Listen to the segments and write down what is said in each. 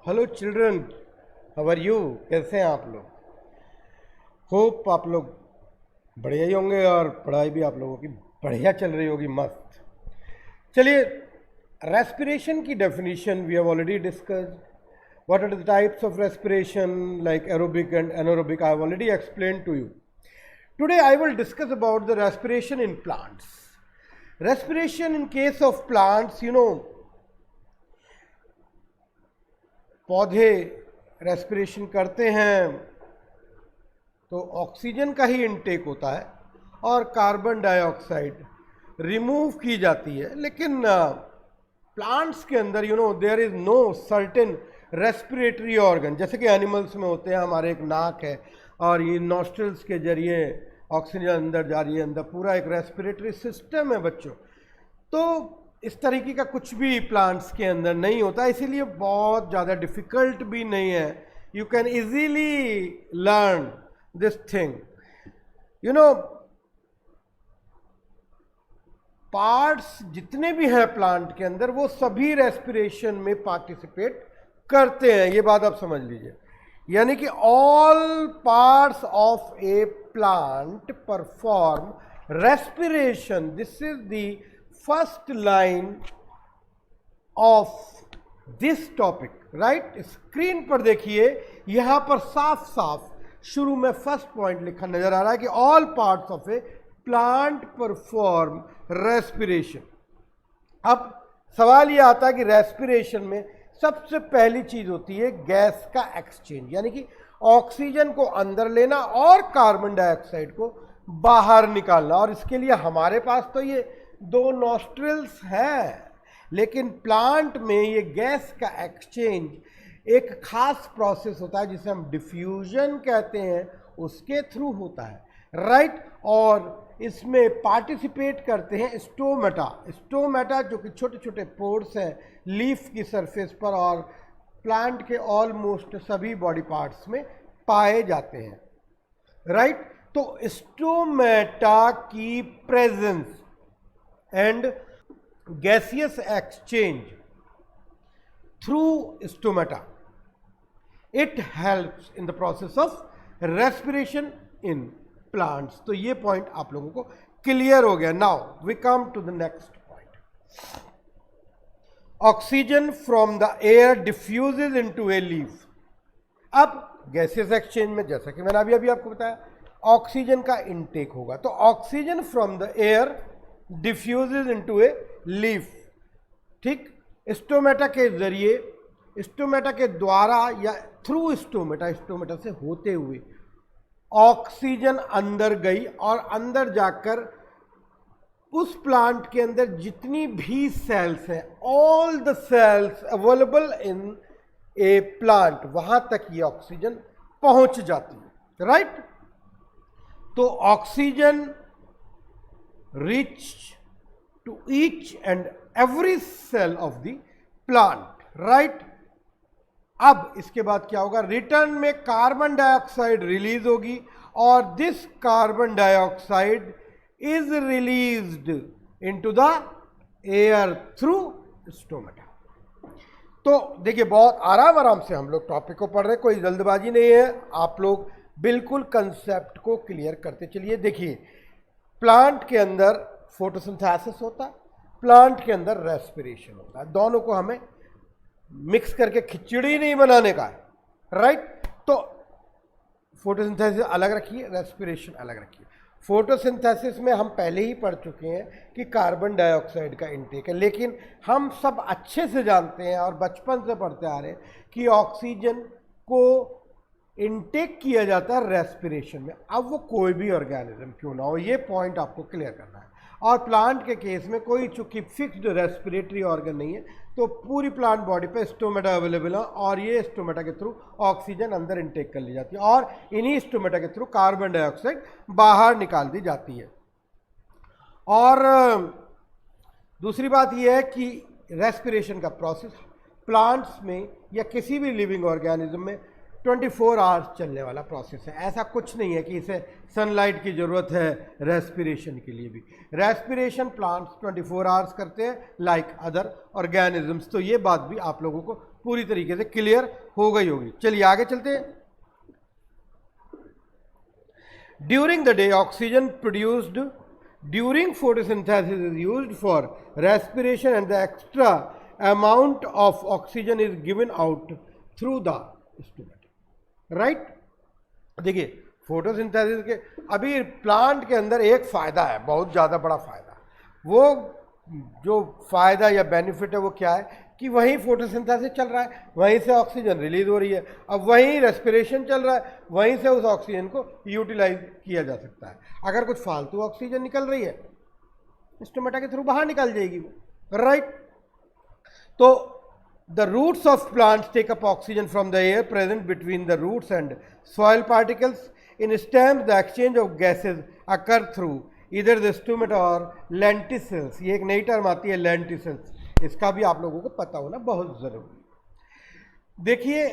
Hello children, how are you? कैसे हैं आप लोग? होप आप लोग बढ़िया ही होंगे और पढ़ाई भी आप लोगों की बढ़िया चल रही होगी, मस्त। चलिए, रेस्पिरेशन की definition we have already discussed. What are the types of respiration like aerobic and anaerobic? I have already explained to you. Today I will discuss about the respiration in plants. Respiration in case of plants, पौधे respiration करते हैं तो oxygen का ही intake होता है और carbon dioxide remove की जाती है. लेकिन प्लांट्स के अंदर there is no certain respiratory organ. जैसे कि एनिमल्स में होते हैं, हमारे एक नाक है और ये नॉस्ट्रल्स के जरिए ऑक्सीजन अंदर जा रही है, अंदर पूरा एक रेस्पिरेटरी सिस्टम है बच्चों. तो इस तरीके का कुछ भी प्लांट्स के अंदर नहीं होता, इसीलिए बहुत ज़्यादा डिफिकल्ट भी नहीं है. You can easily learn this thing. Parts जितने भी हैं प्लांट के अंदर वो सभी रेस्पिरेशन में पार्टिसिपेट करते हैं, ये बात आप समझ लीजिए. यानी कि all parts of A plant perform respiration. This is the first line of this topic, right? Screen पर देखिए, यहां पर साफ साफ शुरू में फर्स्ट पॉइंट लिखा नजर आ रहा है कि all parts of A plant perform respiration. अब सवाल यह आता है कि रेस्पिरेशन में सबसे पहली चीज होती है गैस का एक्सचेंज, यानी कि ऑक्सीजन को अंदर लेना और कार्बन डाइऑक्साइड को बाहर निकालना. और इसके लिए हमारे पास तो ये दो नॉस्ट्रिल्स हैं, लेकिन प्लांट में ये गैस का एक्सचेंज एक खास प्रोसेस होता है जिसे हम डिफ्यूजन कहते हैं, उसके थ्रू होता है, राइट? और इसमें पार्टिसिपेट करते हैं स्टोमेटा जो कि छोटे छोटे पोर्स हैं लीफ की सरफेस पर और प्लांट के ऑलमोस्ट सभी बॉडी पार्ट्स में पाए जाते हैं, राइट? तो स्टोमेटा की presence and gaseous exchange through stomata, it helps in the process of respiration in plants. तो ये पॉइंट आप लोगों को क्लियर हो गया. Now we come to the next point. Oxygen from the air diffuses into a leaf. अब gaseous exchange में, जैसा कि मैंने अभी आपको बताया, ऑक्सीजन का इनटेक होगा, तो oxygen from the air diffuses into a leaf. ठीक, स्टोमेटा के जरिए, स्टोमेटा के द्वारा या थ्रू स्टोमेटा से होते हुए ऑक्सीजन अंदर गई और अंदर जाकर उस प्लांट के अंदर जितनी भी सेल्स हैं, all the cells available in a plant, वहां तक ये ऑक्सीजन पहुंच जाती है, राइट? तो oxygen reach to each and every cell of the plant, right? अब इसके बाद क्या होगा? रिटर्न में कार्बन डाइऑक्साइड रिलीज होगी और this carbon dioxide is released into the air through stomata. तो देखिए, बहुत आराम से हम लोग टॉपिक को पढ़ रहे हैं, कोई जल्दबाजी नहीं है. आप लोग बिल्कुल कंसेप्ट को क्लियर करते चलिए. देखिए, प्लांट के अंदर फोटोसिंथेसिस होता है, प्लांट के अंदर रेस्पिरेशन होता है. दोनों को हमें मिक्स करके खिचड़ी नहीं बनाने का है, राइट? तो फोटोसिंथेसिस अलग रखिए, रेस्पिरेशन अलग रखिए. फोटोसिंथेसिस में हम पहले ही पढ़ चुके हैं कि कार्बन डाइऑक्साइड का इनटेक है, लेकिन हम सब अच्छे से जानते हैं और बचपन से पढ़ते आ रहे हैं कि ऑक्सीजन को इनटेक किया जाता है रेस्पिरेशन में. अब वो कोई भी ऑर्गेनिज्म क्यों ना हो, ये पॉइंट आपको क्लियर करना है. और प्लांट के केस में कोई चूंकि फिक्स्ड रेस्पिरेटरी ऑर्गन नहीं है, तो पूरी प्लांट बॉडी पे स्टोमेटा अवेलेबल है और ये स्टोमेटा के थ्रू ऑक्सीजन अंदर इनटेक कर ली जाती है और इन्हीं स्टोमेटा के थ्रू कार्बन डाइऑक्साइड बाहर निकाल दी जाती है. और दूसरी बात यह है कि रेस्पिरेशन का प्रोसेस प्लांट्स में या किसी भी लिविंग ऑर्गेनिज्म में 24 आवर्स चलने वाला प्रोसेस है. ऐसा कुछ नहीं है कि इसे सनलाइट की ज़रूरत है रेस्पिरेशन के लिए भी. रेस्पिरेशन प्लांट्स 24 आवर्स करते हैं लाइक अदर ऑर्गेनिजम्स. तो ये बात भी आप लोगों को पूरी तरीके से क्लियर हो गई होगी। चलिए आगे चलते हैं। During the day oxygen produced during photosynthesis is used for respiration and the extra amount of oxygen is given out through the stomata. Right, देखिए फोटोसिंथेसिस के अभी प्लांट के अंदर एक फायदा है, बहुत ज़्यादा बड़ा फायदा। वो जो फायदा या बेनिफिट है वो क्या है कि वहीं फोटोसिंथेसिस चल रहा है, वहीं से ऑक्सीजन रिलीज हो रही है, अब वहीं रेस्पिरेशन चल रहा है, वहीं से उस ऑक्सीजन को यूटिलाइज किया जा सकता है। अगर कुछ फालतू ऑक्सीजन निकल रही है स्टोमेटा के थ्रू बाहर निकल जाएगी वो, राइट। तो the roots of plants take up oxygen from the air present between the roots and soil particles. In stems the exchange of gases occur through either the stomata or lenticels. ये एक नई term आती है lenticels, इसका भी आप लोगों को पता होना बहुत जरूरी। देखिए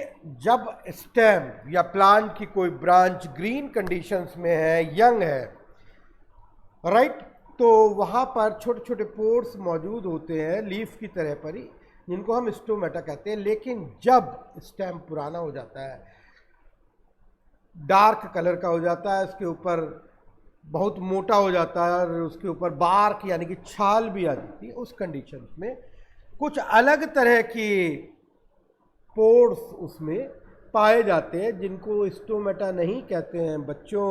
जब स्टेम या प्लांट की कोई ब्रांच ग्रीन कंडीशंस में है, यंग है, राइट, तो वहाँ पर छोटे छोटे पोर्स मौजूद होते हैं लीफ की तरह पर ही, जिनको हम स्टोमेटा कहते हैं। लेकिन जब स्टेम पुराना हो जाता है, डार्क कलर का हो जाता है, उसके ऊपर बहुत मोटा हो जाता है और उसके ऊपर बार्क यानी कि छाल भी आ जाती है, उस कंडीशन में कुछ अलग तरह की पोर्स उसमें पाए जाते हैं जिनको स्टोमेटा नहीं कहते हैं बच्चों,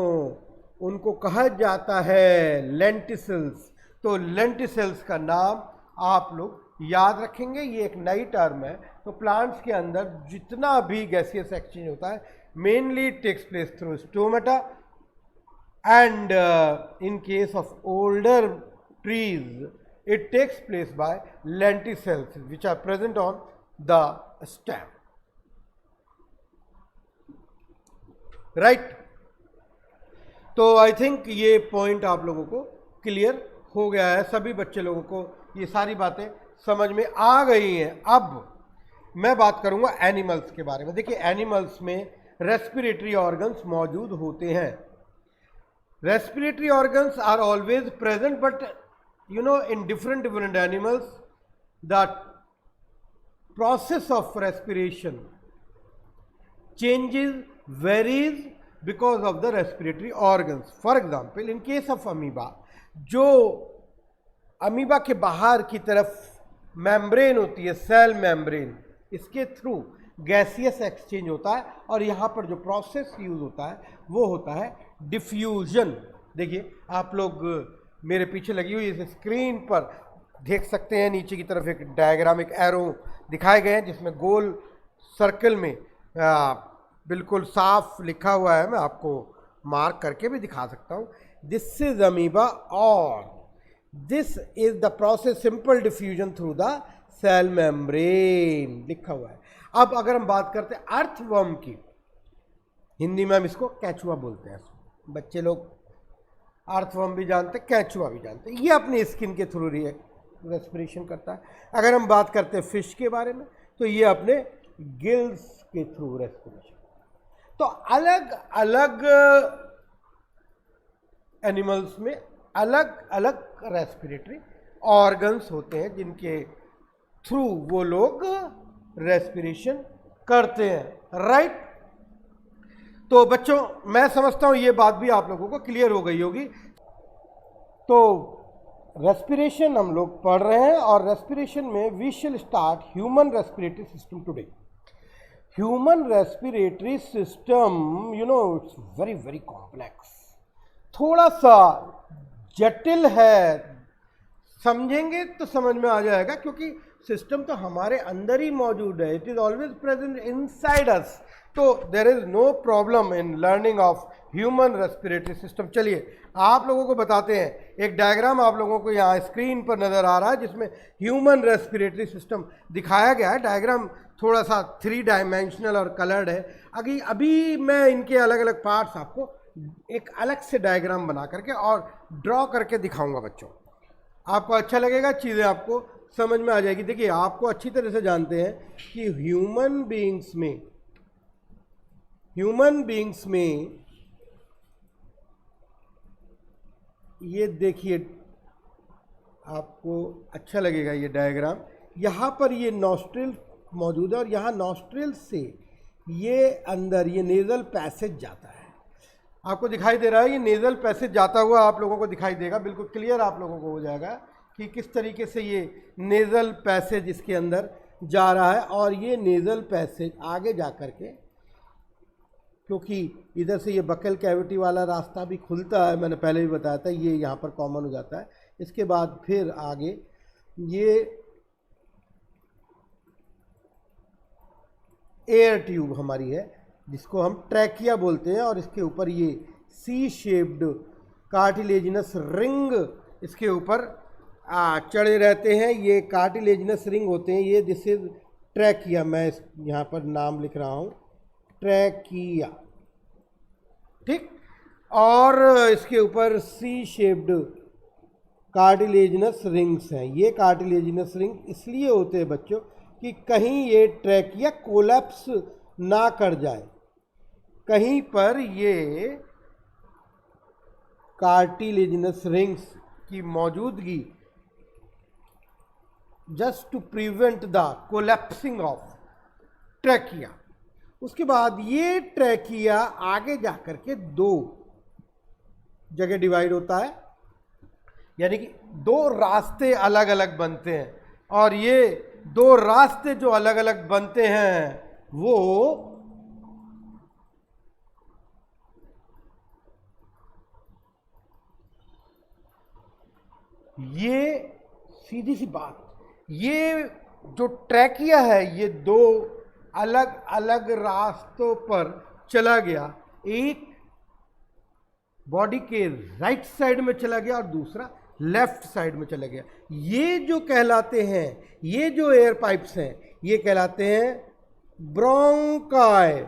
उनको कहा जाता है लेंटिसल्स। तो लेंटिसल्स का नाम आप लोग याद रखेंगे, ये एक नई टर्म है। तो प्लांट्स के अंदर जितना भी गैसियस एक्सचेंज होता है mainly takes place through stomata and in case of older trees it takes place by lenticels which are present on the stem, right। तो आई थिंक ये पॉइंट आप लोगों को क्लियर हो गया है, सभी बच्चे लोगों को ये सारी बातें समझ में आ गई हैं। अब मैं बात करूंगा एनिमल्स के बारे में। देखिए एनिमल्स में रेस्पिरेटरी ऑर्गन्स मौजूद होते हैं। Respiratory organs are always present, but you know in different animals the process of respiration changes, varies because of the respiratory organs. For example in case of amoeba, जो amoeba के बाहर की तरफ membrane होती है, सेल मेम्ब्रेन, इसके through gaseous exchange होता है और यहाँ पर जो प्रोसेस यूज होता है वो होता है डिफ्यूजन। देखिए आप लोग मेरे पीछे लगी हुई इस स्क्रीन पर देख सकते हैं, नीचे की तरफ एक डायग्राम, एक एरो दिखाए गए हैं जिसमें गोल सर्कल में बिल्कुल साफ लिखा हुआ है। मैं आपको मार्क करके भी दिखा सकता हूँ, दिस इज अमीबा और this is the process simple diffusion through the cell membrane, लिखा हुआ है। अब अगर हम बात करते हैं अर्थवर्म की, हिंदी में हम इसको केंचुआ बोलते हैं, बच्चे लोग अर्थवर्म भी जानते हैं, केंचुआ भी जानते हैं। ये अपनी स्किन के थ्रू रेस्पिरेशन करता है। अगर हम बात करते हैं फिश के बारे में तो ये अपने गिल्स के थ्रू रेस्पिरेशन। तो अलग अलग एनिमल्स में अलग अलग रेस्पिरेटरी ऑर्गन्स होते हैं जिनके थ्रू वो लोग रेस्पिरेशन करते हैं, राइट। तो बच्चों मैं समझता हूं ये बात भी आप लोगों को क्लियर हो गई होगी। तो रेस्पिरेशन हम लोग पढ़ रहे हैं और रेस्पिरेशन में we shall start human respiratory system today. Human respiratory system you know it's very very complex, थोड़ा सा जटिल है, समझेंगे तो समझ में आ जाएगा क्योंकि सिस्टम तो हमारे अंदर ही मौजूद है, it is always present inside us. तो there is no problem in learning of human respiratory system. चलिए आप लोगों को बताते हैं, एक डायग्राम आप लोगों को यहाँ स्क्रीन पर नजर आ रहा है जिसमें ह्यूमन रेस्पिरेटरी सिस्टम दिखाया गया है। डायग्राम थोड़ा सा 3 डायमेंशनल और कलर्ड है। अभी मैं इनके अलग अलग पार्ट्स आपको एक अलग से डायग्राम बना करके और ड्रॉ करके दिखाऊंगा बच्चों, आपको अच्छा लगेगा, चीज़ें आपको समझ में आ जाएगी। देखिए आपको अच्छी तरह से जानते हैं कि ह्यूमन बीइंग्स में ये देखिए आपको अच्छा लगेगा ये डायग्राम। यहाँ पर ये नॉस्ट्रिल मौजूद है और यहाँ नॉस्ट्रिल से ये अंदर ये नेज़ल पैसेज जाता है। आपको दिखाई दे रहा है ये नेज़ल पैसेज जाता हुआ आप लोगों को दिखाई देगा, बिल्कुल क्लियर आप लोगों को हो जाएगा कि किस तरीके से ये नेज़ल पैसेज इसके अंदर जा रहा है। और ये नेज़ल पैसेज आगे जा कर के, क्योंकि इधर से ये बकल कैविटी वाला रास्ता भी खुलता है, मैंने पहले भी बताया था, ये यहाँ पर कॉमन हो जाता है। इसके बाद फिर आगे ये एयर ट्यूब हमारी है जिसको हम ट्रैकिया बोलते हैं, और इसके ऊपर ये सी शेप्ड कार्टिलेजिनस रिंग इसके ऊपर चढ़े रहते हैं। ये कार्टिलेजिनस रिंग होते हैं, ये दिस इज ट्रैकिया, मैं यहाँ पर नाम लिख रहा हूँ ट्रैकिया, ठीक। और इसके ऊपर सी शेप्ड कार्टिलेजिनस रिंग्स हैं। ये कार्टिलेजिनस रिंग इसलिए होते हैं बच्चों कि कहीं ये ट्रैकिया कोलैप्स ना कर जाए, कहीं पर ये कार्टिलेजिनस रिंग्स की मौजूदगी just to prevent the collapsing of trachea. उसके बाद ये ट्रैकिया आगे जाकर के दो जगह डिवाइड होता है, यानी कि दो रास्ते अलग अलग बनते हैं, और ये दो रास्ते जो अलग अलग बनते हैं वो ये सीधी सी बात, ये जो ट्रैकिया है ये दो अलग अलग रास्तों पर चला गया, एक बॉडी के राइट साइड में चला गया और दूसरा लेफ्ट साइड में चला गया। ये जो कहलाते हैं, ये जो एयर पाइप्स हैं ये कहलाते हैं ब्रोंकाई,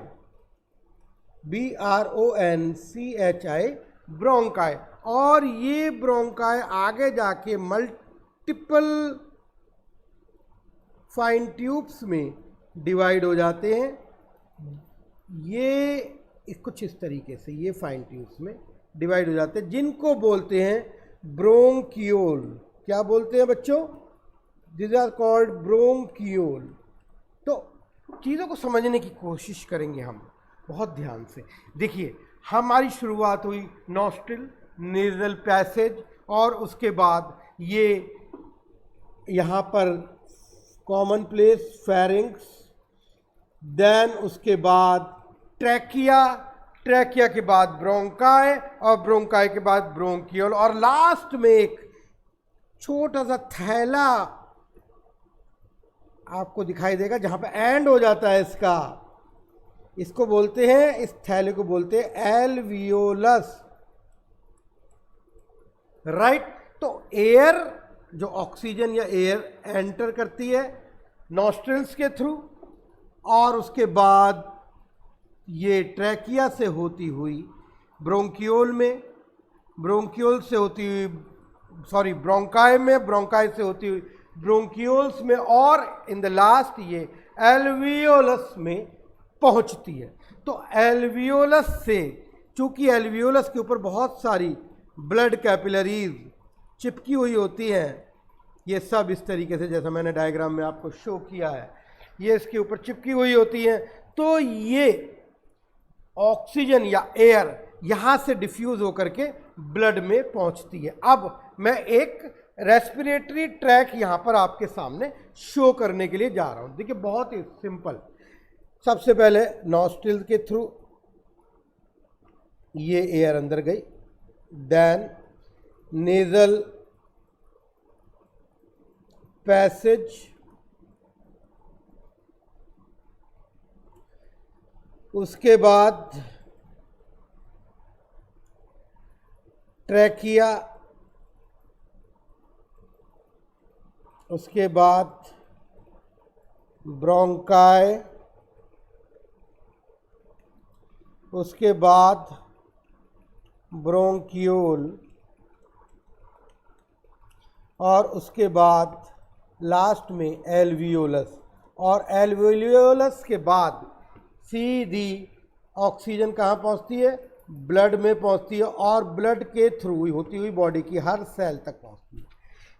BRONCHI, ब्रोंकाई। और ये ब्रोंकाई आगे जाके मल्टीपल फाइन ट्यूब्स में डिवाइड हो जाते हैं। ये कुछ इस तरीके से ये फाइन ट्यूब्स में डिवाइड हो जाते हैं, जिनको बोलते हैं ब्रोंकियोल। क्या बोलते हैं बच्चों? This are called bronchiole. तो चीज़ों को समझने की कोशिश करेंगे हम बहुत ध्यान से। देखिए हमारी शुरुआत हुई नॉस्ट्रिल, नेज़ल पैसेज, और उसके बाद ये यहाँ पर कॉमन प्लेस फेरिंक्स, देन उसके बाद ट्रैकिया, ट्रैकिया के बाद ब्रोंकाई, और ब्रोंकाई के बाद ब्रोंकियोल, और लास्ट में एक छोटा सा थैला आपको दिखाई देगा जहां पे एंड हो जाता है इसका, इसको बोलते हैं, इस थैले को बोलते हैं एल्वियोलस, राइट। तो एयर जो ऑक्सीजन या एयर एंटर करती है नॉस्ट्रिल्स के थ्रू, और उसके बाद ये ट्रैकिया से होती हुई ब्रोंकियोल में, ब्रोंकियोल से होती हुई ब्रोंकाई में, ब्रोंकाई से होती हुई ब्रोंकियोल्स में, और इन द लास्ट ये एल्वियोलस में पहुंचती है। तो एल्वियोलस से, चूंकि एल्वियोलस के ऊपर बहुत सारी ब्लड कैपिलरीज चिपकी हुई होती हैं, ये सब इस तरीके से जैसा मैंने डायग्राम में आपको शो किया है, ये इसके ऊपर चिपकी हुई होती हैं। तो ये ऑक्सीजन या एयर यहाँ से डिफ्यूज होकर के ब्लड में पहुँचती है। अब मैं एक रेस्पिरेटरी ट्रैक यहाँ पर आपके सामने शो करने के लिए जा रहा हूँ। देखिए बहुत ही सिंपल, सबसे पहले नॉस्ट्रिल के थ्रू ये एयर अंदर गई, देन नेज़ल पैसेज, उसके बाद ट्रैकिया, उसके बाद ब्रोंकाई, उसके बाद ब्रोंकियोल, और उसके बाद लास्ट में एल्वियोलस, और एल्वियोलस के बाद सीधी ऑक्सीजन कहाँ पहुँचती है? ब्लड में पहुँचती है, और ब्लड के थ्रू होती हुई बॉडी की हर सेल तक पहुँचती है।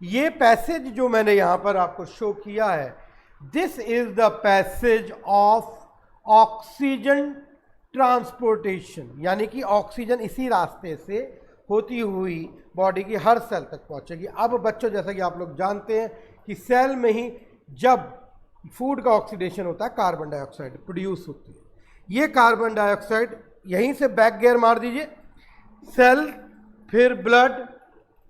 ये पैसेज जो मैंने यहाँ पर आपको शो किया है this is the passage of oxygen transportation, यानी कि ऑक्सीजन इसी रास्ते से होती हुई बॉडी की हर सेल तक पहुंचेगी। अब बच्चों, जैसा कि आप लोग जानते हैं कि सेल में ही जब फूड का ऑक्सीडेशन होता है कार्बन डाइऑक्साइड प्रोड्यूस होती है। ये कार्बन डाइऑक्साइड यहीं से बैक गियर मार दीजिए, सेल, फिर ब्लड,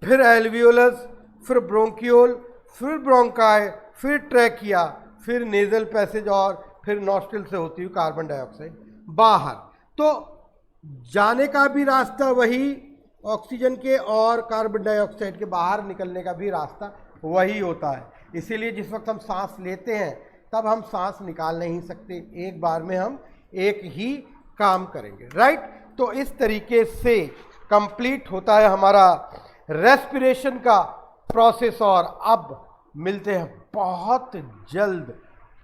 फिर एल्वियोलस, फिर ब्रोंकियोल, फिर ब्रोंकाई, फिर ट्रैकिया, फिर नेजल पैसेज और फिर नॉस्ट्रिल से होती हुई कार्बन डाइऑक्साइड बाहर। तो जाने का भी रास्ता वही ऑक्सीजन के और कार्बन डाइऑक्साइड के बाहर निकलने का भी रास्ता वही होता है। इसीलिए जिस वक्त हम सांस लेते हैं तब हम सांस निकाल नहीं सकते, एक बार में हम एक ही काम करेंगे, राइट। तो इस तरीके से कंप्लीट होता है हमारा रेस्पिरेशन का प्रोसेस। और अब मिलते हैं बहुत जल्द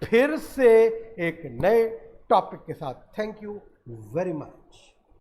फिर से एक नए टॉपिक के साथ। Thank you very much.